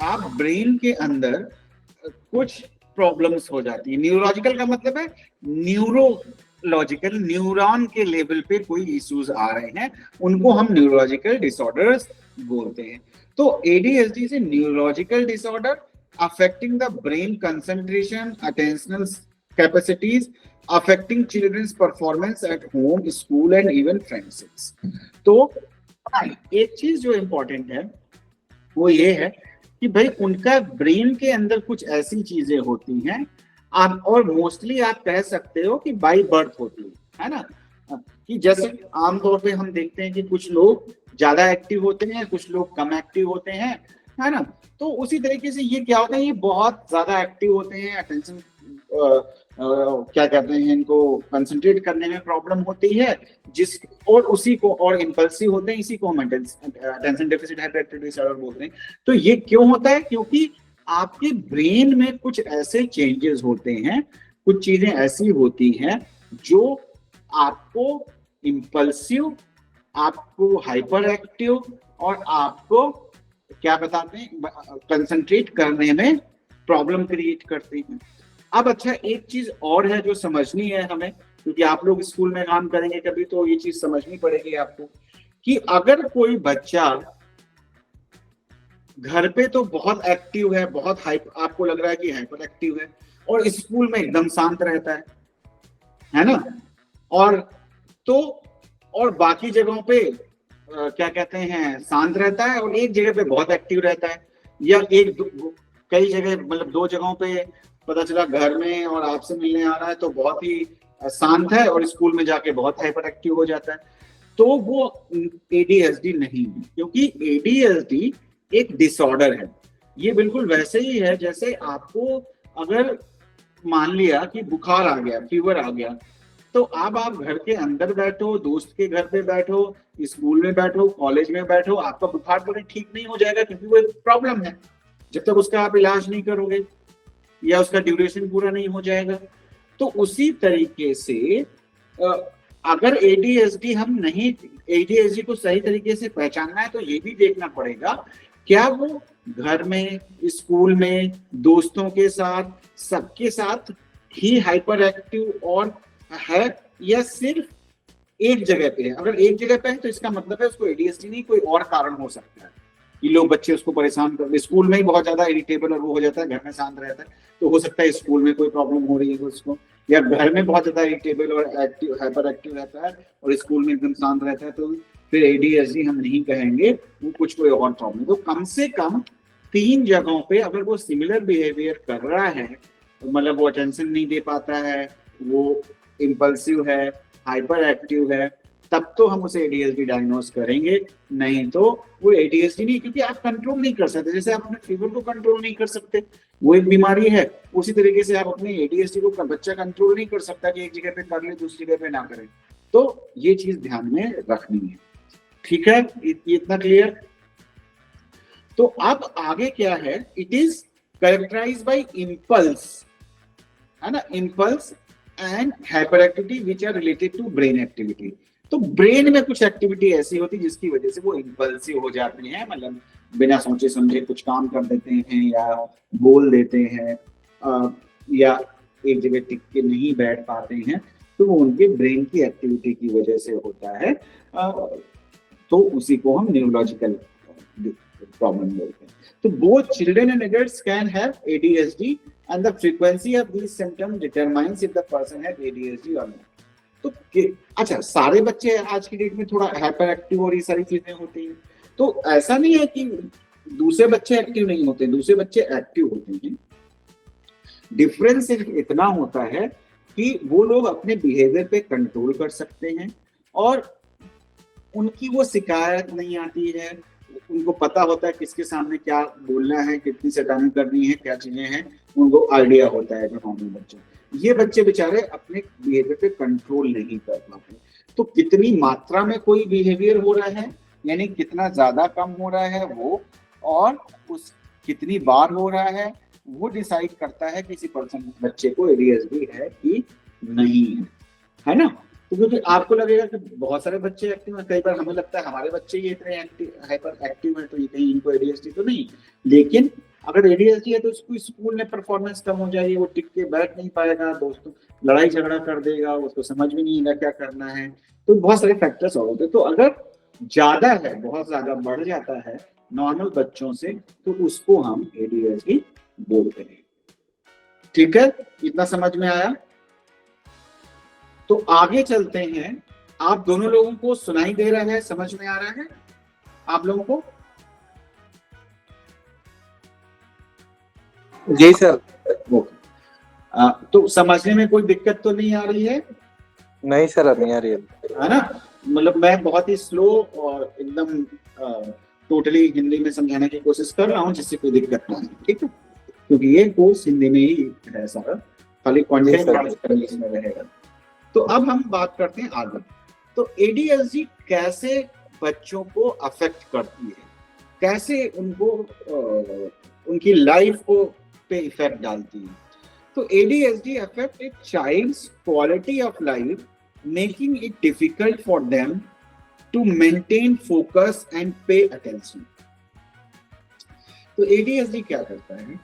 आप ब्रेन के अंदर कुछ प्रॉब्लम्स हो जाती है। न्यूरोलॉजिकल का मतलब है न्यूरोलॉजिकल, न्यूरॉन के लेवल पे कोई इश्यूज आ रहे हैं, उनको हम न्यूरोलॉजिकल डिसऑर्डर्स बोलते हैं। तो एडीएचडी से neurological disorder affecting the brain concentration, attentional capacities, affecting children's performance at home, school and even friendships. तो एक चीज जो इंपॉर्टेंट है वो ये है कि भाई उनका ब्रेन के अंदर कुछ ऐसी चीजें होती हैं, आप और मोस्टली आप कह सकते हो कि बाय बर्थ होती है ना। कि जैसे आमतौर पे हम देखते हैं कि कुछ लोग ज्यादा एक्टिव होते हैं, कुछ लोग कम एक्टिव होते हैं, है ना। तो उसी तरीके से ये क्या होता है, ये बहुत ज्यादा एक्टिव होते हैं, अटेंशन क्या कहते हैं इनको, कंसंट्रेट करने में प्रॉब्लम होती है, जिस और उसी को और इम्पल्सिव होते हैं, इसी को हम अटेंशन डेफिसिट हाइपरएक्टिविटी डिसऑर्डर बोलते हैं। तो ये क्यों होता है, क्योंकि आपके ब्रेन में कुछ ऐसे चेंजेस होते हैं, कुछ चीजें ऐसी होती हैं जो आपको इम्पल्सिव, आपको हाइपर एक्टिव और आपको क्या बताते हैं कंसंट्रेट करने में प्रॉब्लम क्रिएट करती हैं। अब अच्छा एक चीज और है जो समझनी है हमें, क्योंकि आप लोग स्कूल में काम करेंगे कभी तो ये चीज समझनी पड़ेगी आपको, कि अगर कोई बच्चा घर पे तो बहुत एक्टिव है, बहुत आपको लग रहा है कि हाइपर एक्टिव है, और स्कूल में एकदम शांत रहता है ना, और तो और बाकी जगहों पे क्या कहते हैं शांत रहता है, और एक जगह पे बहुत एक्टिव रहता है, या कई जगह मतलब दो जगहों पे पता चला घर में और आपसे मिलने आ रहा है तो बहुत ही शांत है, और स्कूल में जाके बहुत हाइपर एक्टिव हो जाता है, तो वो एडीएचडी नहीं है, क्योंकि एडीएचडी एक डिसऑर्डर है। ये बिल्कुल वैसे ही है जैसे आपको अगर मान लिया कि बुखार आ गया, फीवर आ गया, तो अब आप घर के अंदर बैठो, दोस्त के घर पे बैठो, स्कूल में बैठो, कॉलेज में बैठो, आपका बुखार तो ठीक नहीं हो जाएगा, क्योंकि वो एक प्रॉब्लम है। जब तक उसका आप इलाज नहीं करोगे या उसका ड्यूरेशन पूरा नहीं हो जाएगा। तो उसी तरीके से अगर एडीएचडी हम नहीं, एडीएचडी को सही तरीके से पहचानना है तो ये भी देखना पड़ेगा क्या वो घर में, स्कूल में, दोस्तों के साथ, सबके साथ ही हाइपर एक्टिव और है, या सिर्फ एक जगह पे है। अगर एक जगह पे है तो इसका मतलब है उसको एडीएचडी नहीं, कोई और कारण हो सकता है कि लोग बच्चे उसको परेशान कर, स्कूल में ही बहुत ज्यादा इरिटेबल और वो हो जाता है, घर में शांत रहता है, तो हो सकता है स्कूल में कोई प्रॉब्लम हो रही है उसको, या घर में बहुत ज्यादा इरिटेबल और एक्टिव हाइपर एक्टिव रहता है और स्कूल में एकदम शांत रहता है, तो फिर एडीएचडी हम नहीं कहेंगे, वो कुछ कोई और प्रॉब्लम। तो कम से कम 3 जगहों पे अगर वो सिमिलर बिहेवियर कर रहा है, मतलब वो अटेंशन नहीं दे पाता है, वो इम्पल्सिव है, हाइपर एक्टिव है, तब तो हम उसे एडीएचडी डायग्नोज करेंगे, नहीं तो वो एडीएचडी नहीं, क्योंकि आप कंट्रोल नहीं कर सकते। जैसे आप अपने फीवर को कंट्रोल नहीं कर सकते, वो एक बीमारी है, उसी तरीके से आप अपने एडीएचडी को बच्चा कंट्रोल नहीं कर सकता कि एक जगह पे कर ले दूसरी जगह पे ना करे। तो ये चीज ध्यान में रखनी है, ठीक है, इतना क्लियर। तो अब आगे क्या है, it is characterise by impulse, है ना, impulse and hyper activity which are related to brain activity. तो ब्रेन में कुछ एक्टिविटी ऐसी होती है जिसकी वजह से वो इम्पल्सिव हो जाती हैं, मतलब बिना सोचे समझे कुछ काम कर देते हैं या बोल देते हैं, या एक जगह टिक के नहीं बैठ पाते हैं, तो वो उनके ब्रेन की एक्टिविटी की वजह से होता है। तो उसी को हम न्यूरोलॉजिकल प्रॉब्लम बोलते हैं। तो both children and adults can have ADHD and the frequency of these symptoms determines if the person has ADHD or not. तो अच्छा, सारे बच्चे आज की डेट में थोड़ा हाइपर एक्टिव और ये सारी चीजें होती हैं, तो ऐसा नहीं है कि दूसरे बच्चे एक्टिव नहीं होते, दूसरे बच्चे एक्टिव होते हैं। डिफरेंस इतना होता है कि वो लोग अपने बिहेवियर पे कंट्रोल कर सकते हैं और उनकी वो शिकायत नहीं आती है, उनको पता होता है किसके सामने क्या बोलना है, कितनी शैतानी करनी है, क्या चीजें हैं, उनको आइडिया होता है। जो बच्चे, ये बच्चे बेचारे अपने बिहेवियर पे कंट्रोल नहीं कर पाते। तो कितनी मात्रा में कोई बिहेवियर हो रहा है, यानी कितना ज्यादा कम हो रहा है वो, और उस कितनी बार हो रहा है, वो डिसाइड करता है किसी पर्सन बच्चे को एडीएचडी है कि नहीं है, है ना। तो क्योंकि आपको लगेगा कि बहुत सारे बच्चे एक्टिव हैं, कई बार हमें लगता है हमारे बच्चे ये इतने हाइपर एक्टिव हैं तो ये कहीं इनको एडीएचडी तो नहीं, लेकिन अगर एडीएचडी है तो उसको स्कूल में परफॉर्मेंस कम हो जाएगी, वो टिक के बैठ नहीं पाएगा, दोस्तों लड़ाई झगड़ा कर देगा, उसको समझ में नहीं आएगा क्या करना है। तो बहुत सारे फैक्टर्स होते हैं। तो अगर ज्यादा है, बहुत ज्यादा बढ़ जाता है नॉर्मल बच्चों से, तो उसको हम एडीएचडी बोलते हैं। ठीक है, इतना समझ में आया? तो आगे चलते हैं। आप दोनों लोगों को सुनाई दे रहा है, समझ में आ रहा है आप लोगों को? जी सर। ओके, तो समझने में कोई दिक्कत तो नहीं आ रही है? नहीं सर, नहीं आ रही है ना? मतलब मैं बहुत ही स्लो और एकदम टोटली हिंदी में समझाने की कोशिश कर रहा हूँ जिससे कोई दिक्कत ना हो, ठीक है? क्योंकि ये कोर्स हिंदी में ही है सारा, खाली कंटेंट इंग्लिश में रहेगा। तो अब हम बात करते हैं आगे। तो एडीएचडी कैसे बच्चों को अफेक्ट करती है, कैसे उनको उनकी लाइफ को पे इफेक्ट डालती है। तो ADHD affect a child's quality of life, making it difficult for them to maintain focus and pay attention. तो एडीएचडी क्या करता है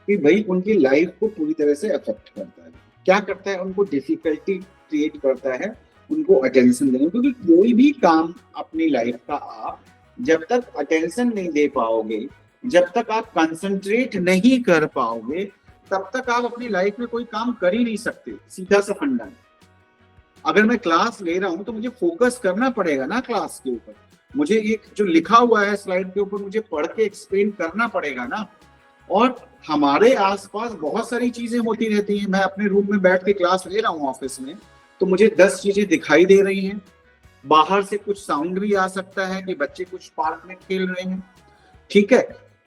कि भाई उनकी लाइफ को पूरी तरह से अफेक्ट करता है। क्या करता है? उनको डिफिकल्टी क्रिएट करता है उनको अटेंशन देने, क्योंकि कोई भी काम अपनी लाइफ का आप जब तक अटेंशन नहीं दे पाओगे, जब तक आप कंसंट्रेट नहीं कर पाओगे, तब तक आप अपनी लाइफ में कोई काम कर ही नहीं सकते। सीधा सा फंडा है। अगर मैं क्लास ले रहा हूं तो मुझे फोकस करना पड़ेगा ना क्लास के ऊपर, मुझे ये जो लिखा हुआ है स्लाइड के ऊपर मुझे पढ़ के एक्सप्लेन करना पड़ेगा ना। और हमारे आसपास बहुत सारी चीजें होती रहती हैं। मैं अपने रूम में बैठ के क्लास ले रहा हूँ ऑफिस में, तो मुझे 10 चीजें दिखाई दे रही हैं, बाहर से कुछ साउंड भी आ सकता है कि बच्चे कुछ पार्क में खेल रहे हैं, ठीक है?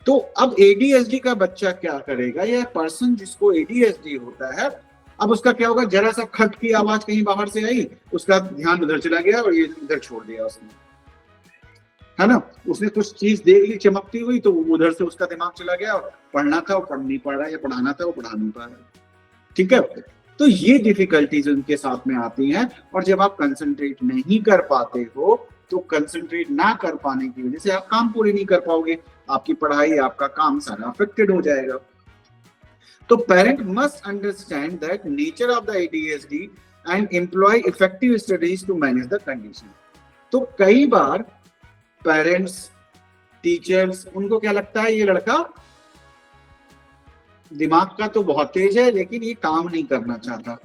तो अब एडीएचडी का बच्चा क्या करेगा, या पर्सन जिसको एडीएचडी होता है, अब उसका क्या होगा? जरा सा खट की आवाज कहीं बाहर से आई, उसका ध्यान उधर चला गया और ये इधर छोड़ दिया उसने, है ना? उसने कुछ चीज देख ली चमकती हुई तो उधर से उसका दिमाग चला गया, और पढ़ना था वो पढ़ नहीं पा रहा, या पढ़ाना था वो पढ़ा नहीं पा रहा, ठीक है? तो ये डिफिकल्टीज उनके साथ में आती हैं। और जब आप कंसंट्रेट नहीं कर पाते हो, तो कंसंट्रेट ना कर पाने की वजह से आप काम पूरे नहीं कर पाओगे, आपकी पढ़ाई, आपका काम सारा अफेक्टेड हो जाएगा। तो parent must understand that nature of the ADHD and employ effective studies to manage the condition. तो कई बार पेरेंट्स, टीचर्स, उनको क्या लगता है ये लड़का दिमाग का तो बहुत तेज है लेकिन ये काम नहीं करना चाहता,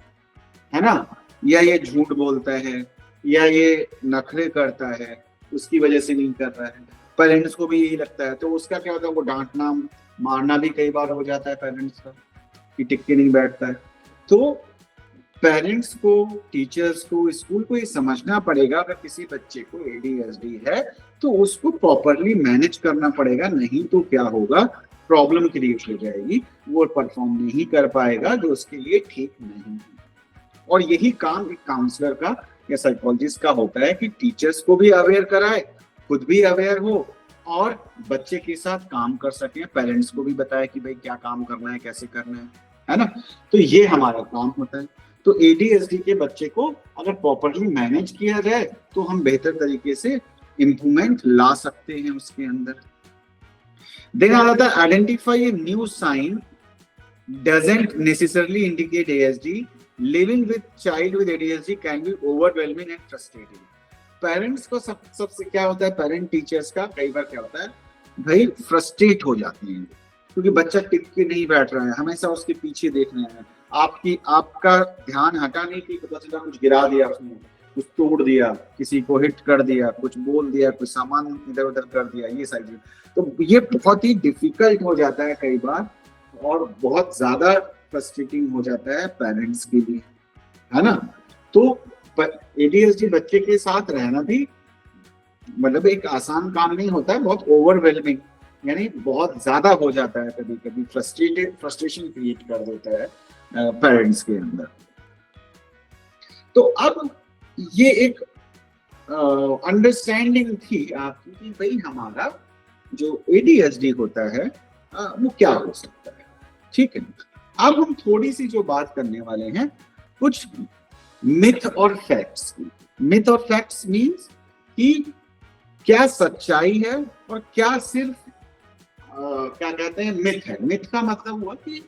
है ना? या ये झूठ बोलता है, या ये नखरे करता है, उसकी वजह से नहीं कर रहा है। पेरेंट्स को भी यही लगता है, तो उसका क्या होता है? वो डांटना मारना भी कई बार हो जाता है पेरेंट्स का, कि टिक के नहीं बैठता है। तो पेरेंट्स को, टीचर्स को, स्कूल को ये समझना पड़ेगा अगर किसी बच्चे को एडीएचडी है तो उसको प्रॉपरली मैनेज करना पड़ेगा, नहीं तो क्या होगा? प्रॉब्लम क्रिएट हो जाएगी, वो परफॉर्म नहीं कर पाएगा, जो उसके लिए ठीक नहीं है। और यही काम एक काउंसलर का या साइकोलॉजिस्ट का होता है कि टीचर्स को भी अवेयर कराए, खुद भी अवेयर हो, और बच्चे के साथ काम कर सके, पेरेंट्स को भी बताए कि भाई क्या काम करना है, कैसे करना है ना? तो ये हमारा काम होता है। तो एडीएचडी के बच्चे को अगर प्रॉपरली मैनेज किया जाए तो हम बेहतर तरीके से इंप्रूवमेंट ला सकते हैं उसके अंदर। Then another, identify a new sign doesn't necessarily indicate ASD. Living with child with ADHD can be overwhelming and frustrating. Parents को सबसे क्या होता है, पेरेंट टीचर्स का कई बार क्या होता है भाई, फ्रस्ट्रेट हो जाते हैं क्योंकि बच्चा टिक के नहीं बैठ रहा है, हमेशा उसके पीछे देखना है, आपका ध्यान हटा नहीं कि पता चला कुछ गिरा दिया उसने, कुछ तोड़ दिया, किसी को हिट कर दिया, कुछ बोल दिया, कुछ सामान इधर उधर कर दिया, ये सारी। तो ये बहुत ही डिफिकल्ट हो जाता है कई बार, और बहुत ज्यादा फ्रस्ट्रेटिंग हो जाता है पेरेंट्स के लिए, है ना? तो एडीएचडी बच्चे के साथ रहना भी मतलब एक आसान काम नहीं होता है, बहुत ओवरवेलमिंग, यानी बहुत ज्यादा हो जाता है, कभी कभी फ्रस्ट्रेशन क्रिएट कर देता है पेरेंट्स के अंदर। तो अब ये एक अंडरस्टैंडिंग थी आपकी कि भाई हमारा जो एडीएचडी होता है वो क्या हो सकता है, ठीक है? अब हम थोड़ी सी जो बात करने वाले हैं, कुछ मिथ और फैक्ट्स। मिथ और फैक्ट्स मीन्स कि क्या सच्चाई है और क्या सिर्फ क्या कहते हैं मिथ है। मिथ का मतलब हुआ कि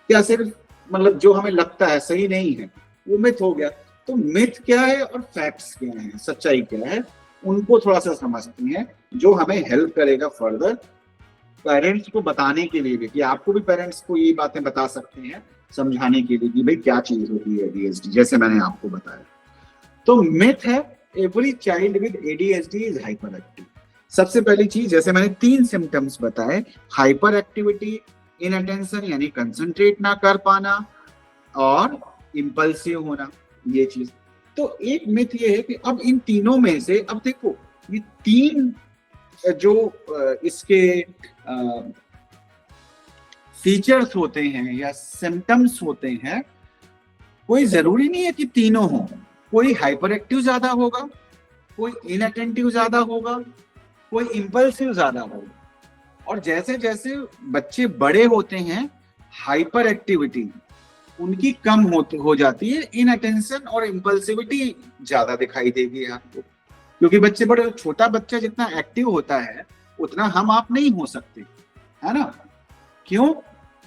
क्या सिर्फ मतलब जो हमें लगता है सही नहीं है वो मिथ हो गया। तो मिथ क्या है और फैक्ट्स क्या है, सच्चाई क्या है, उनको थोड़ा सा समझते हैं, जो हमें हेल्प करेगा फर्दर पेरेंट्स को बताने के लिए भी, कि आपको भी पेरेंट्स को ये बातें बता सकते हैं समझाने के लिए कि भाई क्या चीज होती है एडीएचडी, जैसे मैंने आपको बताया। तो मिथ है every child with ADHD is hyper active. सबसे पहली चीज, जैसे मैंने 3 सिम्टम्स बताए, हाइपर एक्टिविटी, इनअटेंशन यानी कंसंट्रेट ना कर पाना, और इम्पल्सिव होना, ये चीज। तो एक मिथ ये है कि अब इन तीनों में से, अब देखो ये 3 जो इसके फीचर्स होते हैं या सिम्टम्स होते हैं, कोई जरूरी नहीं है कि तीनों हो। कोई हाइपर एक्टिव ज्यादा होगा, कोई इनअटेंटिव ज्यादा होगा, कोई इम्पल्सिव ज्यादा होगा। और जैसे जैसे बच्चे बड़े होते हैं, हाइपर एक्टिविटी उनकी कम हो जाती है, इनअटेंशन और इम्पल्सिविटी ज्यादा दिखाई देगी आपको। क्योंकि बच्चे बड़े, छोटा बच्चा जितना एक्टिव होता है उतना हम आप नहीं हो सकते, है ना। क्यों?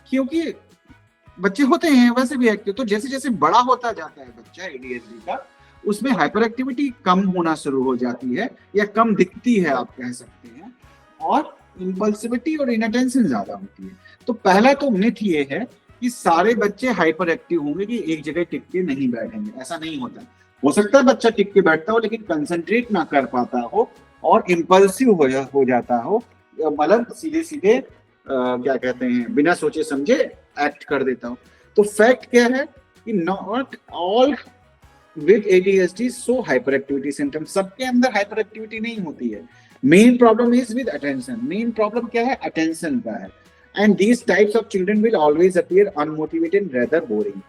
क्योंकि बच्चे होते हैं वैसे भी एक्टिव। तो जैसे जैसे बड़ा होता जाता है बच्चा एडीएचडी का, उसमें हाइपर एक्टिविटी कम होना शुरू हो जाती है या कम दिखती है आप कह सकते हैं, और इम्पल्सिविटी और इनअटेंशन ज्यादा होती है। तो पहला तो मिथ ये है कि सारे बच्चे हाइपर एक्टिव होंगे, कि एक जगह टिक के नहीं बैठेंगे, ऐसा नहीं होता। हो सकता है बच्चा टिक के बैठता हो लेकिन कंसंट्रेट ना कर पाता हो और इम्पल्सिव हो जाता हो, मतलब सीधे सीधे क्या कहते हैं बिना सोचे समझे एक्ट कर देता हूं। तो फैक्ट क्या है कि not all with ADHD so hyper activity symptom. सबके अंदर हाइपर एक्टिविटी नहीं होती है। Main problem is with attention. Main problem क्या है? अटेंशन का है। And these types of children will always appear unmotivated rather boring.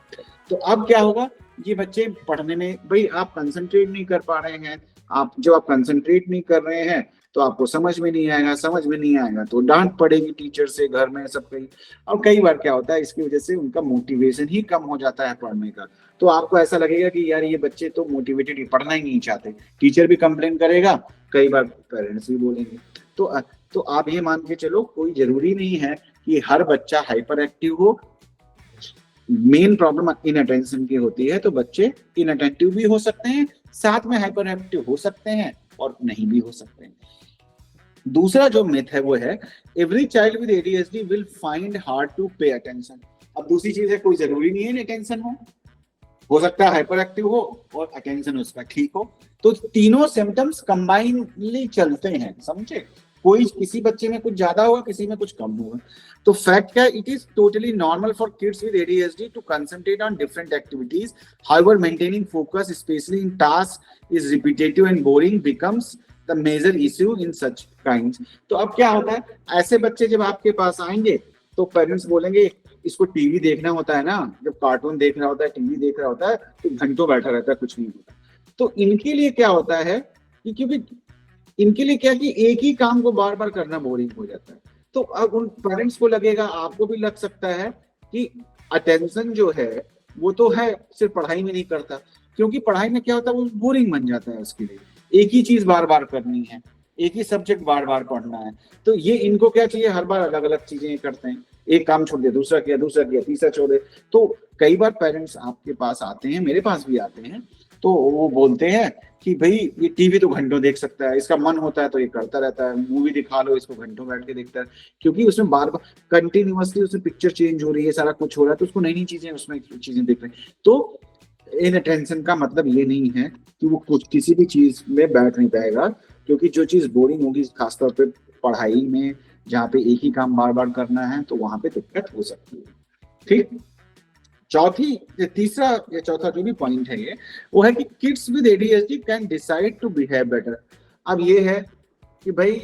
तो अब क्या होगा, ये बच्चे पढ़ने में, भाई आप कंसंट्रेट नहीं कर पा रहे हैं, आप जब आप कंसंट्रेट नहीं कर रहे हैं तो आपको समझ में नहीं आएगा, समझ में नहीं आएगा तो डांट पड़ेगी टीचर से, घर में सब कहीं। और कई बार क्या होता है, इसकी वजह से उनका मोटिवेशन ही कम हो जाता है पढ़ने का। तो आपको ऐसा लगेगा कि यार ये बच्चे तो मोटिवेटेड ही, पढ़ना ही नहीं चाहते। टीचर भी कंप्लेन करेगा, कई बार पेरेंट्स भी बोलेंगे। तो आप ये मान के चलो, कोई जरूरी नहीं है कि हर बच्चा हाइपर एक्टिव हो। मेन प्रॉब्लम इनअटेंशन की होती है, तो बच्चे इनअटेंटिव भी हो सकते हैं, साथ में हाइपर एक्टिव हो सकते हैं और नहीं भी हो सकते हैं। दूसरा जो मिथ है वो है every child with ADHD will find hard to pay attention. अब दूसरी चीज है, कोई जरूरी नहीं है अटेंशन हो सकता है हाइपर एक्टिव हो और अटेंशन उसका ठीक हो। तो तीनों सिम्टम्स कंबाइनली चलते हैं, समझे। कोई किसी बच्चे में कुछ ज्यादा होगा, किसी में कुछ कम होगा। तो फैक्ट क्या है, it is totally normal for kids with ADHD to concentrate on different activities, however maintaining focus specially in task is repetitive and boring becomes the major issue in such kinds. तो अब क्या होता है, ऐसे बच्चे जब आपके पास आएंगे तो पेरेंट्स बोलेंगे इसको टीवी देखना होता है ना, जब कार्टून देख रहा होता है, टीवी देख रहा होता है तो घंटों बैठा रहता है, कुछ नहीं होता। तो इनके लिए क्या होता है कि क्योंकि इनके लिए क्या कि एक ही काम को बार बार करना बोरिंग हो जाता है। तो अब उन पेरेंट्स को लगेगा, आपको भी लग सकता है कि अटेंशन जो है वो तो है, सिर्फ पढ़ाई में नहीं करता। क्योंकि पढ़ाई में क्या होता है, वो बोरिंग बन जाता है उसके लिए। एक ही चीज बार बार करनी है, एक ही सब्जेक्ट बार बार पढ़ना है। तो ये इनको क्या चाहिए, हर बार अलग अलग चीजें करते हैं, एक काम छोड़ दिया, दूसरा किया, दूसरा किया, तीसरा छोड़ दे। तो कई बार पेरेंट्स आपके पास आते हैं, मेरे पास भी आते हैं, तो वो बोलते हैं कि भाई ये टीवी तो घंटों देख सकता है, इसका मन होता है तो ये करता रहता है, मूवी दिखा लो इसको घंटों बैठ के देखता है। क्योंकि उसमें बार बार कंटिन्यूअसली उसमें पिक्चर चेंज हो रही है, सारा कुछ हो रहा है, तो उसको नई नई चीजें उसमें चीजें देख रहे हैं। तो इन अटेंशन का मतलब ये नहीं है कि वो कुछ किसी भी चीज में बैठ नहीं पाएगा। क्योंकि जो चीज बोरिंग होगी, खासतौर पे पढ़ाई में, जहाँ पे एक ही काम बार बार करना है, तो वहां पे दिक्कत हो सकती है। ठीक। तीसरा या चौथा जो भी पॉइंट है ये, वो है कि kids with ADHD can decide to behave better. अब ये है कि भाई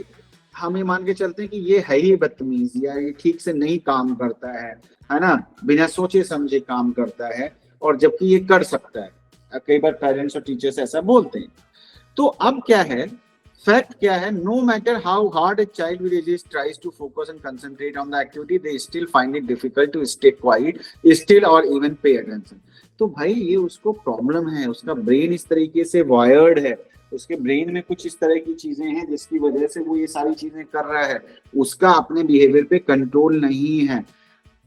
हम ये मान के चलते हैं कि ये है ही बदतमीज, या ये ठीक से नहीं काम करता है ना, बिना सोचे समझे काम करता है, और जबकि ये कर सकता है। कई बार पेरेंट्स और टीचर्स ऐसा बोलते हैं। तो अब क्या है, फैक्ट क्या है, no matter how hard a child with एजेस tries to focus and concentrate on the activity, they still find it difficult to stay quiet, still और इवन पे अटेंशन। तो भाई ये उसको प्रॉब्लम है, उसका ब्रेन इस तरीके से वायर्ड है, उसके ब्रेन में कुछ इस तरह की चीजें हैं जिसकी वजह से वो ये सारी चीजें कर रहा है, उसका अपने बिहेवियर पे कंट्रोल नहीं है।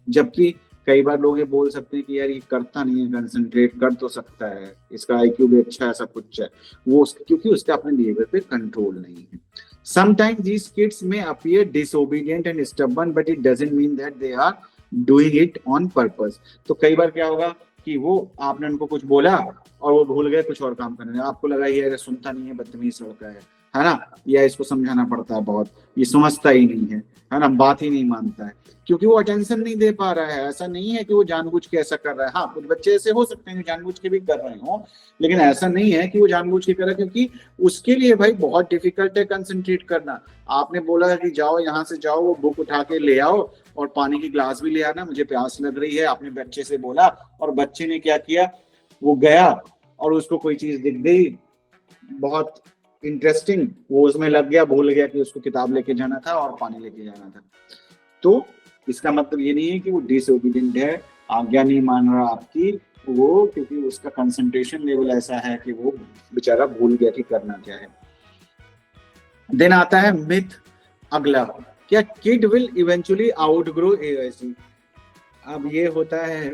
जबकि कई बार लोग ये बोल सकते हैं कि यार ये करता नहीं है, कंसंट्रेट कर तो सकता है, इसका आईक्यू भी अच्छा है, सब कुछ है, वो क्योंकि उसका अपने बिहेवियर पे कंट्रोल नहीं है। Sometimes these kids may appear disobedient and stubborn, but it doesn't mean that they are doing it on purpose. तो कई बार क्या होगा कि वो आपने उनको कुछ बोला और वो भूल गए कुछ और काम करने, आपको लगा ये अगर सुनता नहीं है, बदतमीज लड़का है ना, या इसको समझाना पड़ता है बहुत, ये समझता ही नहीं है ना, बात ही नहीं मानता है, क्योंकि वो अटेंशन नहीं दे पा रहा है। ऐसा नहीं है कि वो जानबूझ के ऐसा कर रहा है, हाँ कुछ बच्चे ऐसे हो सकते हैं जो जानबूझ के भी कर रहे हो, लेकिन ऐसा नहीं है कि वो जानबूझ के कर रहा है, क्योंकि उसके लिए भाई बहुत डिफिकल्ट है कंसंट्रेट करना। आपने बोला कि जाओ यहाँ से जाओ, वो बुक उठा के ले आओ और पानी की ग्लास भी ले आना, मुझे प्यास लग रही है, आपने बच्चे से बोला, और बच्चे ने क्या किया, वो गया और उसको कोई चीज दिख गई बहुत इंटरेस्टिंग, वो उसमें लग गया, भूल गया कि उसको किताब लेके जाना था और पानी लेके जाना था। तो इसका मतलब ये नहीं है कि वो डिसओबीडिएंट है, आज्ञा नहीं मान रहा आपकी, वो क्योंकि उसका कंसंट्रेशन लेवल ऐसा है कि वो बेचारा भूल गया कि करना क्या है। देन आता है मिथ अगला, क्या kid will eventually outgrow AIC. अब ये होता है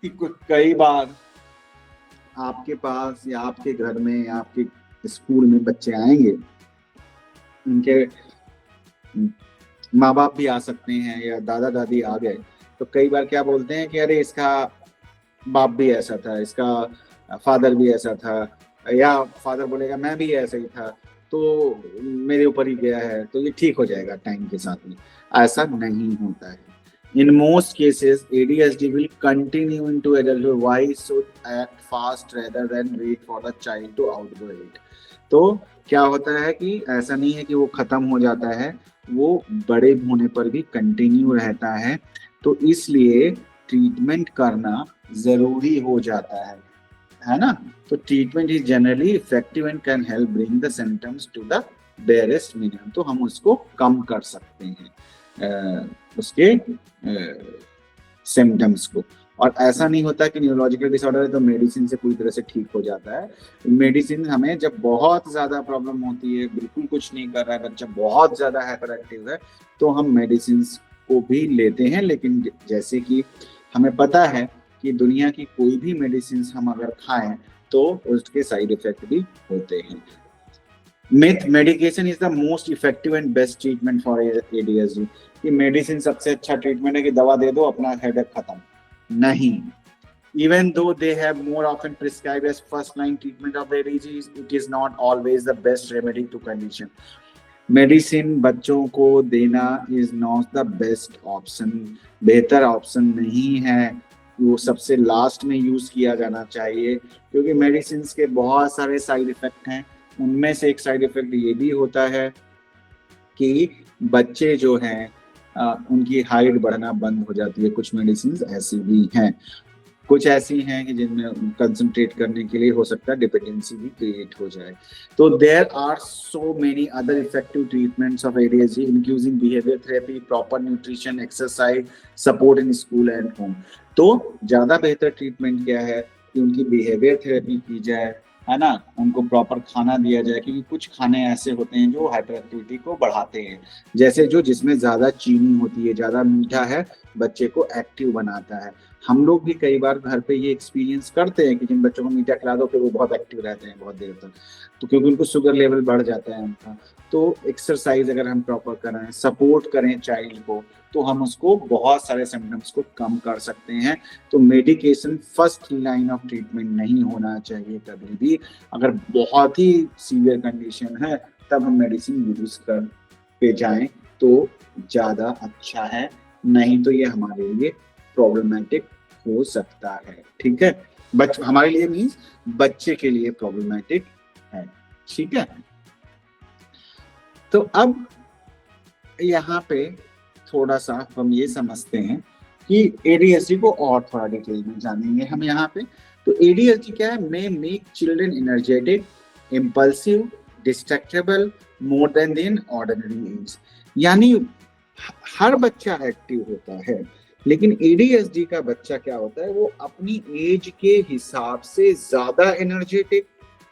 कि कई बार आपके पास या आपके घर में या आपके स्कूल में बच्चे आएंगे, उनके माँ बाप भी आ सकते हैं या दादा दादी आ गए, तो कई बार क्या बोलते हैं कि अरे इसका बाप भी ऐसा था, इसका फादर भी ऐसा था, या फादर बोलेगा मैं भी ऐसा ही था, तो मेरे ऊपर ही गया है, तो ये ठीक हो जाएगा टाइम के साथ में। ऐसा नहीं होता है। In most cases, ADHD will continue into adulthood. Why should act fast rather than wait for the child to outgrow it? तो क्या होता है कि ऐसा नहीं है कि वो खत्म हो जाता है, वो बड़े होने पर भी कंटिन्यू रहता है, तो इसलिए ट्रीटमेंट करना जरूरी हो जाता है ना। तो treatment is generally effective and can help bring the symptoms to the barest minimum. तो हम उसको कम कर सकते हैं उसके सिम्टम्स को। और ऐसा नहीं होता कि न्यूरोलॉजिकल डिसऑर्डर है तो मेडिसिन से पूरी तरह से ठीक हो जाता है। मेडिसिन हमें जब बहुत ज्यादा प्रॉब्लम होती है, बिल्कुल कुछ नहीं कर रहा है बच्चा, बहुत ज्यादा हाइपर एक्टिव है, तो हम मेडिसिन को भी लेते हैं। लेकिन जैसे कि हमें पता है कि दुनिया की कोई भी मेडिसिन हम अगर खाएं तो उसके साइड इफेक्ट भी होते हैं। Myth, medication is the most effective and best treatment for ADHD. कि मेडिसिन सबसे अच्छा ट्रीटमेंट है कि दवा दे दो अपना हेडेक खत्म। नहीं, even though they have more often prescribed as first line treatment of their disease, it is not always the best remedy to condition. Medicine बच्चों को देना is not the best option, बेहतर ऑप्शन नहीं है, वो सबसे लास्ट में use किया जाना चाहिए, क्योंकि मेडिसिन के बहुत सारे साइड इफेक्ट हैं। उनमें से एक साइड इफेक्ट ये भी होता है कि बच्चे जो हैं उनकी हाइट बढ़ना बंद हो जाती है। कुछ मेडिसिन ऐसी भी हैं, कुछ ऐसी हैं कि जिनमें कंसंट्रेट करने के लिए हो सकता है डिपेंडेंसी भी क्रिएट हो जाए। तो there are so many other effective treatments of ADHD including behaviour therapy, proper nutrition, exercise, support in school and home. तो ज्यादा बेहतर ट्रीटमेंट क्या है कि उनकी बिहेवियर थेरेपी की जाए, है ना, उनको प्रॉपर खाना दिया जाए, क्योंकि कुछ खाने ऐसे होते हैं जो हाइपर एक्टिविटी को बढ़ाते हैं, जैसे जो जिसमें ज्यादा चीनी होती है, ज्यादा मीठा है, बच्चे को एक्टिव बनाता है। हम लोग भी कई बार घर पे ये एक्सपीरियंस करते हैं कि जिन बच्चों को मीठा खिला दो फिर वो बहुत एक्टिव रहते हैं बहुत देर तक, तो क्योंकि उनको शुगर लेवल बढ़ जाता है उनका। तो एक्सरसाइज अगर हम प्रॉपर करें, सपोर्ट करें चाइल्ड को, तो हम उसको बहुत सारे सिम्टम्स को कम कर सकते हैं। तो medication first line of treatment नहीं होना चाहिए कभी भी। अगर बहुत ही सीवियर कंडीशन है तब हम मेडिसिन यूज कर पे जाएं तो ज्यादा अच्छा है, नहीं तो ये हमारे लिए प्रॉब्लमेटिक हो सकता है। ठीक है, हमारे लिए मीन्स बच्चे के लिए प्रॉब्लमेटिक है। ठीक है, तो अब यहाँ पे थोड़ा सा हम ये समझते हैं कि एडीएचडी को और थोड़ा डिटेल में जानेंगे हम यहाँ पे। तो एडीएचडी क्या है? May make children energetic, impulsive, distractible more than in ordinary age. यानी हर बच्चा एक्टिव होता है, लेकिन एडीएसडी का बच्चा क्या होता है, वो अपनी एज के हिसाब से ज्यादा एनर्जेटिक,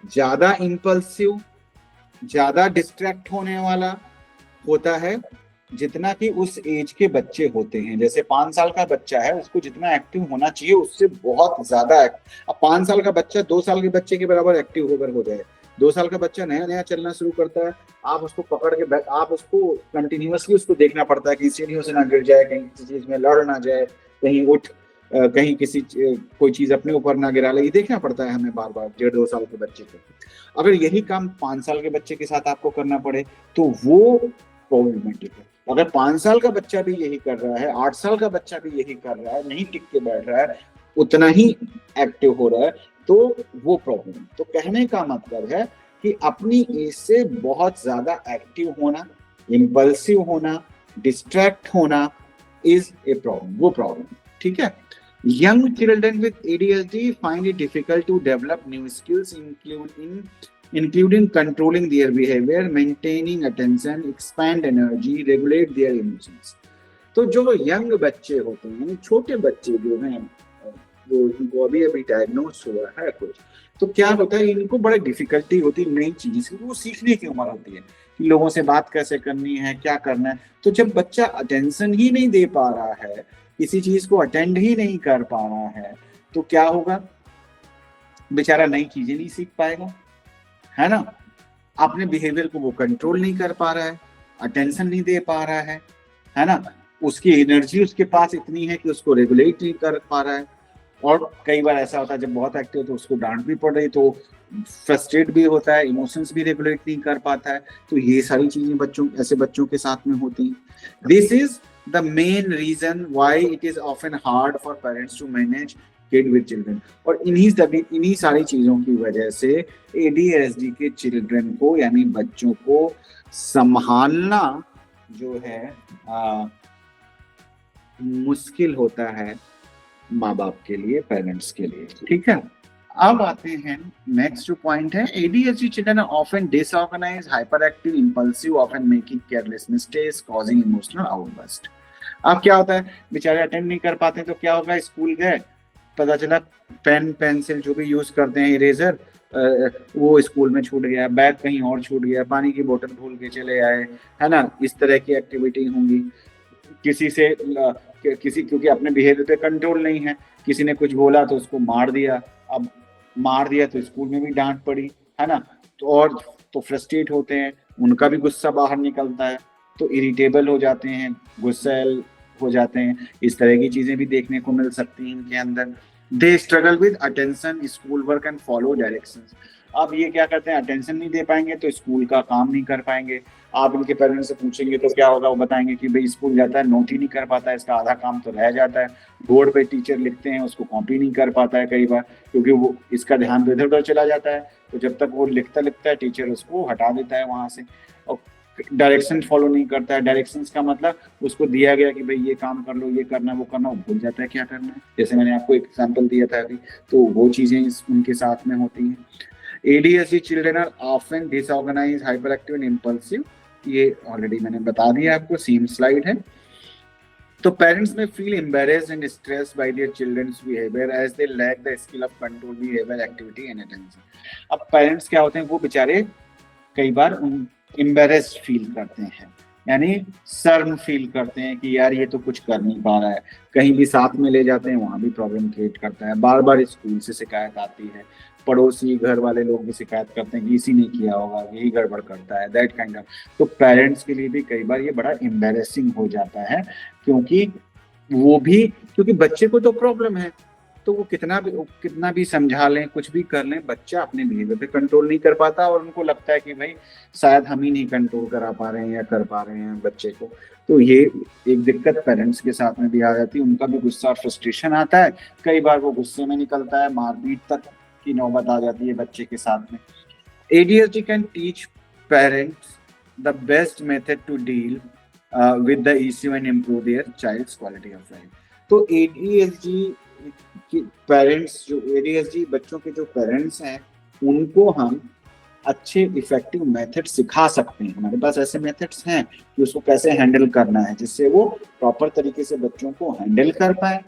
ज्यादा इंपल्सिव, ज्यादा डिस्ट्रैक्ट होने वाला होता है, जितना कि उस एज के बच्चे होते हैं। जैसे 5 साल का बच्चा है, उसको जितना एक्टिव होना चाहिए उससे बहुत ज्यादा अब 5 साल का बच्चा 2 साल के बच्चे के बराबर एक्टिव होकर हो जाए। 2 साल का बच्चा नया नया चलना शुरू करता है, आप उसको पकड़ के आप उसको कंटिन्यूअसली उसको देखना पड़ता है कि सीढ़ियों से ना गिर जाए, कहीं किसी चीज में लड़ ना जाए, कहीं उठ कहीं किसी कोई चीज अपने ऊपर ना गिरा ले, ये देखना पड़ता है हमें बार बार 1.5-2 साल के बच्चे को। अगर यही काम 5 साल के बच्चे के साथ आपको करना पड़े तो वो प्रॉब्लमेटिक है। अगर 5 साल का बच्चा भी यही कर रहा है, 8 साल का बच्चा भी यही कर रहा है, नहीं टिक के बैठ रहा है, उतना ही एक्टिव हो रहा है, तो वो प्रॉब्लम। तो कहने का मतलब है कि अपनी एज से बहुत ज्यादा एक्टिव होना, इम्पल्सिव होना, डिस्ट्रैक्ट होना इज ए प्रॉब्लम, वो प्रॉब्लम। ठीक है। Young children with ADHD find it difficult to develop new skills including controlling their behavior, maintaining attention, expand energy, regulate their emotions। तो जो यंग बच्चे होते हैं, छोटे बच्चे जो हैं, जो इनको अभी अभी डायग्नोस हुआ है कुछ, तो क्या होता है, इनको बड़ी डिफिकल्टी होती है नई चीज की, वो सीखने की उम्र होती है कि लोगों से बात कैसे करनी है, क्या करना है। तो जब बच्चा अटेंशन ही नहीं दे पा रहा है, किसी चीज को अटेंड ही नहीं कर पा रहा है, तो क्या होगा, बेचारा नई चीजें नहीं सीख पाएगा, है ना। अपने बिहेवियर को वो कंट्रोल नहीं कर पा रहा है, अटेंशन नहीं दे पा रहा है ना। उसकी एनर्जी उसके पास इतनी है कि उसको रेगुलेट नहीं कर पा रहा है। और कई बार ऐसा होता है जब बहुत एक्टिव तो उसको डांट भी पड़ रही तो फ्रस्ट्रेट भी होता है, इमोशंस भी रेगुलेट नहीं कर पाता है। तो ये सारी चीजें बच्चों, ऐसे बच्चों के साथ में होती हैं। This is the main reason why it is often hard for parents to manage kid with children. और इन्हीं सारी चीजों की वजह से एडीएचडी के चिल्ड्रन को, यानी बच्चों को संभालना जो है मुश्किल होता है माँ बाप के लिए, पेरेंट्स के लिए। ठीक है। अब आते हैं नेक्स्ट जो पॉइंट है, ADHD children are often disorganised, hyper active, impulsive, often making careless mistakes, causing emotional outburst. अब क्या होता है, बेचारे अटेंड नहीं कर पाते तो क्या होगा, स्कूल गए, पता चला पेन पेंसिल जो भी यूज करते हैं, इरेजर, वो स्कूल में छूट गया, बैग कहीं और छूट गया, पानी की बोतल भूल के चले आए, है ना। इस तरह की एक्टिविटी होंगी। किसी से क्योंकि अपने बिहेवियर पे कंट्रोल नहीं है, किसी ने कुछ बोला तो उसको मार दिया, अब मार दिया तो स्कूल में भी डांट पड़ी, है ना। तो फ्रस्ट्रेट होते हैं, उनका भी गुस्सा बाहर निकलता है, तो इरिटेबल हो जाते हैं, गुस्सैल हो जाते हैं। इस तरह की चीजें भी देखने को मिल सकती हैं इनके अंदर। They struggle with attention, school work and follow directions. अब ये क्या करते हैं, अटेंशन नहीं दे पाएंगे तो स्कूल का काम नहीं कर पाएंगे। आप इनके पेरेंट्स से पूछेंगे तो क्या होगा, वो बताएंगे कि भाई स्कूल जाता है, नोट ही नहीं कर पाता है, इसका आधा काम तो रह जाता है, बोर्ड पे टीचर लिखते हैं उसको कॉपी नहीं कर पाता है कई बार, क्योंकि वो इसका ध्यान तो इधर उधर चला जाता है। तो जब तक वो लिखता है टीचर उसको हटा देता है वहां से। और डायरेक्शन फॉलो नहीं करता है। डायरेक्शंस का मतलब उसको दिया गया कि भाई ये काम कर लो, ये करना, वो करना, वो भूल जाता है क्या करना है। जैसे मैंने आपको एक एग्जांपल दिया था अभी, तो वो चीजें उनके साथ में होती हैं। ADHD children are often disorganized, hyperactive and impulsive। ये ऑलरेडी मैंने बता दिया आपको, सेम स्लाइड है। तो parents may feel embarrassed and stressed by their children's behaviour as they lack the skill of control behaviour, activity and attention. अब parents क्या होते हैं, वो बेचारे कई बार एम्बेरेस्ड फील करते हैं, यानी शर्म फील करते हैं कि यार ये तो कुछ कर नहीं पा रहा है। कहीं भी साथ में ले जाते हैं वहां भी प्रॉब्लम क्रिएट करता है, बार बार स्कूल से शिकायत आती है, पड़ोसी घर वाले लोग भी शिकायत करते हैं कि इसी ने किया होगा, यही गड़बड़ करता है, दैट काइंड ऑफ। तो पेरेंट्स के लिए भी कई बार ये बड़ा एम्बेरेसिंग हो जाता है, क्योंकि बच्चे को तो प्रॉब्लम है, तो वो कितना भी समझा लें, कुछ भी कर लें, बच्चा अपने बिहेवियर पे कंट्रोल नहीं कर पाता, और उनको लगता है कि भाई शायद हम ही नहीं कंट्रोल करा पा रहे हैं या कर पा रहे हैं बच्चे को। तो ये एक दिक्कत पेरेंट्स के साथ में भी आ जाती है, उनका भी गुस्सा और फ्रस्ट्रेशन आता है, कई बार वो गुस्से में निकलता है, मारपीट तक की नौबत आ जाती है बच्चे के साथ में। ADHD can teach parents the best method to deal with the issue and improve their child's quality of life. तो ADHD बच्चों के जो पेरेंट्स हैं, उनको हम अच्छे इफेक्टिव मेथड सिखा सकते हैं। हमारे पास ऐसे मेथड्स हैं कि उसको कैसे हैंडल करना है, जिससे वो प्रॉपर तरीके से बच्चों को हैंडल कर पाए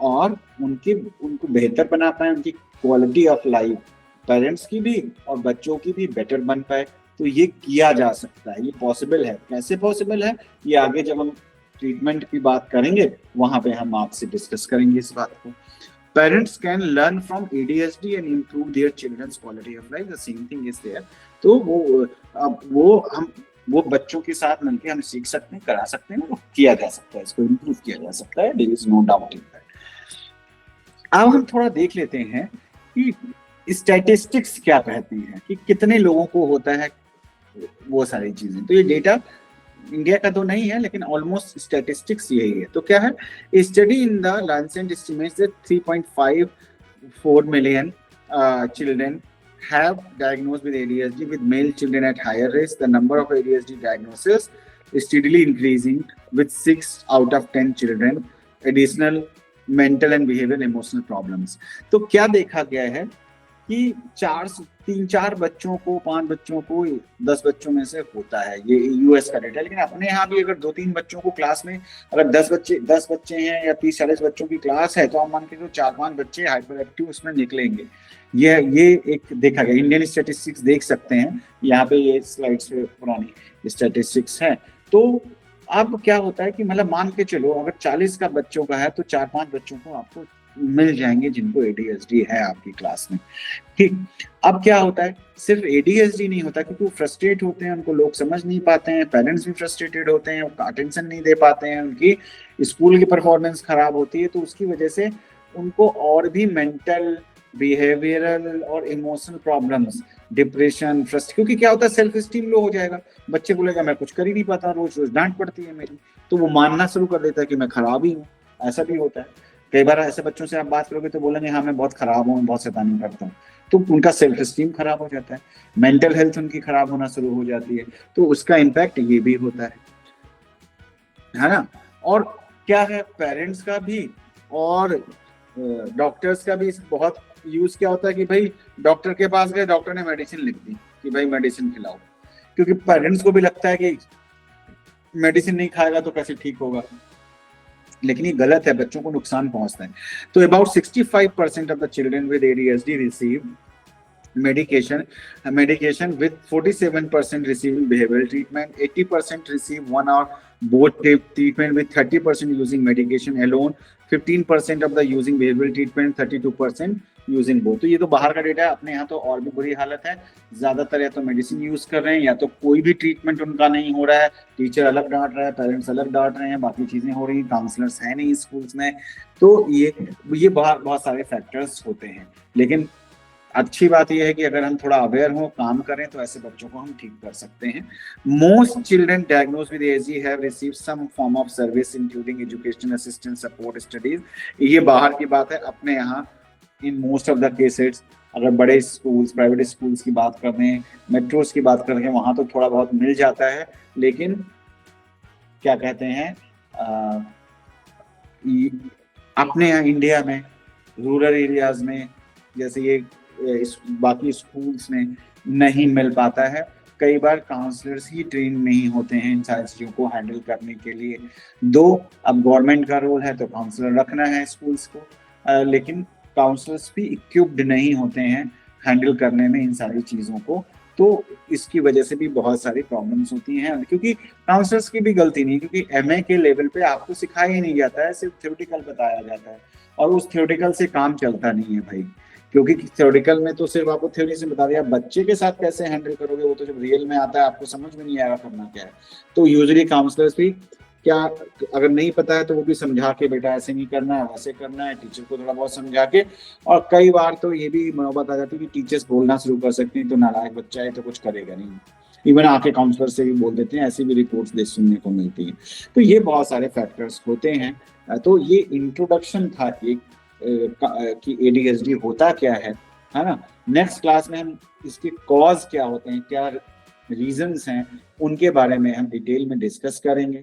और उनको बेहतर बना पाए, उनकी क्वालिटी ऑफ लाइफ पेरेंट्स की भी और बच्चों की भी बेटर बन पाए। तो ये किया जा सकता है, ये पॉसिबल है। कैसे पॉसिबल है, ये आगे जब हम ट्रीटमेंट की बात करेंगे वहां पे हम आपसे डिस्कस करेंगे इस बात को। Parents can learn from ADHD and improve their children's quality of life. The same thing is there. तो वो बच्चों के साथ मिलकर हम सीख सकते हैं, करा सकते हैं, वो किया जा सकता है, इसको इम्प्रूव किया जा सकता है। There is no doubt in that. अब हम थोड़ा देख लेते हैं कि स्टैटिस्टिक्स क्या कहती हैं, कि कितने लोगों को होता है वो सारी चीजें। तो ये डेटा इंडिया का तो नहीं है, लेकिन ऑलमोस्ट स्टैटिस्टिक्स यही है। तो क्या है, study in the Lancet estimates that 3.54 million children have diagnosed with ADHD, with male children at higher risk. The number of ADHD diagnoses is steadily increasing, with 6 out of 10 children additional mental and behavioral emotional problems. तो क्या देखा गया है कि 3-4 बच्चों को, 5 बच्चों को 10 बच्चों में से होता है। ये यूएस का डेटा है, लेकिन अपने यहाँ भी अगर 2-3 बच्चों को क्लास में, अगर 10 बच्चे हैं या 30-40 बच्चों की क्लास है, तो आप मान के चलो 4-5 बच्चे हाइपर एक्टिव उसमें निकलेंगे। ये एक देखा गया। इंडियन स्टैटिस्टिक्स देख सकते हैं यहाँ पे, ये स्लाइड्स पे पुरानी स्टैटिस्टिक्स है। तो अब क्या होता है कि मतलब मान के चलो अगर 40 का बच्चों का है तो 4-5 बच्चों को आपको मिल जाएंगे जिनको एडीएचडी है आपकी क्लास में। ठीक, अब क्या होता है, सिर्फ एडीएचडी नहीं होता, क्योंकि वो फ्रस्ट्रेट होते हैं, उनको लोग समझ नहीं पाते हैं, पेरेंट्स भी फ्रस्ट्रेटेड होते हैं, अटेंशन नहीं दे पाते हैं, उनकी स्कूल की परफॉर्मेंस खराब होती है। तो उसकी वजह से उनको और भी मेंटल, बिहेवियरल और इमोशनल प्रॉब्लम्स, डिप्रेशन, फ्रस्ट, क्योंकि क्या होता है, सेल्फ स्टीम लो हो जाएगा। बच्चे बोलेगा मैं कुछ कर ही नहीं पाता, रोज रोज डांट पड़ती है मेरी, तो वो मानना शुरू कर देता है कि मैं खराब ही हूँ। ऐसा भी होता है। कई बार ऐसे बच्चों से आप बात करोगे तो बोलेंगे हाँ मैं बहुत खराब हूँ, बहुत शैतानी करता हूँ, तो उनका सेल्फ स्टीम खराब हो जाता है, मेंटल हेल्थ उनकी खराब होना शुरू हो जाती है। तो उसका इम्पैक्ट ये भी होता है ना। और क्या है, पेरेंट्स का भी और डॉक्टर्स का भी बहुत यूज क्या होता है कि भाई डॉक्टर के पास गए, डॉक्टर ने मेडिसिन लिख दी कि भाई मेडिसिन खिलाओ, क्योंकि पेरेंट्स को भी लगता है कि मेडिसिन नहीं खाएगा तो कैसे ठीक होगा, लेकिन ये गलत है, बच्चों को नुकसान पहुंचता है। तो about 65% of the children with ADHD receive medication with 47% receiving behavioral treatment, 80% receive one or both treatment, with 30% using medication alone, 15% of the using behavioral treatment, 32% using both. तो ये तो बाहर का डेटा है, अपने यहाँ तो और भी बुरी हालत है। ज्यादातर या तो मेडिसिन यूज कर रहे हैं या तो कोई भी ट्रीटमेंट उनका नहीं हो रहा है, टीचर अलग डांट रहा है, पेरेंट्स अलग डांट रहे हैं, बाकी चीजें हो रही हैं, काउंसलर्स है नहीं स्कूल्स में। तो ये बहुत सारे फैक्टर्स होते हैं। लेकिन अच्छी बात यह है कि अगर हम थोड़ा अवेयर हो, काम करें, तो ऐसे बच्चों को हम ठीक कर सकते हैं। मोस्ट चिल्ड्रन डायग्नोज्ड विद एजी have received some form of service including educational assistance, support, studies. ये बाहर की बात है। अपने यहाँ in most of the cases, अगर बड़े स्कूल्स, प्राइवेट स्कूल्स की बात कर रहे हैं, मेट्रोस की बात कर रहे हैं, वहां तो थोड़ा बहुत मिल जाता है। लेकिन क्या कहते हैं, अपने यहाँ इंडिया में रूरल एरियाज में जैसे ये बाकी स्कूल्स में नहीं मिल पाता है। कई बार काउंसलर्स ही ट्रेन नहीं होते हैं इन सारी चीजों को हैंडल करने के लिए। अब गवर्नमेंट का रोल है तो काउंसलर रखना है स्कूल्स को, लेकिन काउंसलर्स भी इक्विप्ड नहीं होते हैं हैंडल करने में इन सारी चीजों को। तो इसकी वजह से भी बहुत सारी प्रॉब्लम्स होती हैं, क्योंकि काउंसलर्स की भी गलती नहीं, क्योंकि एमए के लेवल पे आपको सिखाया ही नहीं जाता है, सिर्फ थ्योरेटिकल बताया जाता है, और उस थ्योरेटिकल से काम चलता नहीं है भाई। क्योंकि थ्योरेटिकल में तो सिर्फ आपको थ्योरी से बता दिया, बच्चे के साथ कैसे हैंडल करोगे वो तो जब रियल में आता है आपको समझ में नहीं आएगा करना क्या है। तो यूजुअली काउंसलर्स भी क्या, अगर नहीं पता है तो वो भी समझा के, बेटा ऐसे नहीं करना है, वैसे करना है, टीचर को थोड़ा बहुत समझा के। और कई बार तो ये भी नौबत आ जाती है कि टीचर्स बोलना शुरू कर सकते हैं तो नालायक बच्चा है तो कुछ करेगा नहीं, इवन आके काउंसलर से भी बोल देते हैं, ऐसी भी रिपोर्ट्स सुनने को मिलती है। तो ये बहुत सारे फैक्टर्स होते हैं। तो ये इंट्रोडक्शन था एक कि एडीएचडी होता क्या है ना। नेक्स्ट क्लास में हम इसके कॉज क्या होते हैं, क्या रीजंस हैं, उनके बारे में हम डिटेल में डिस्कस करेंगे।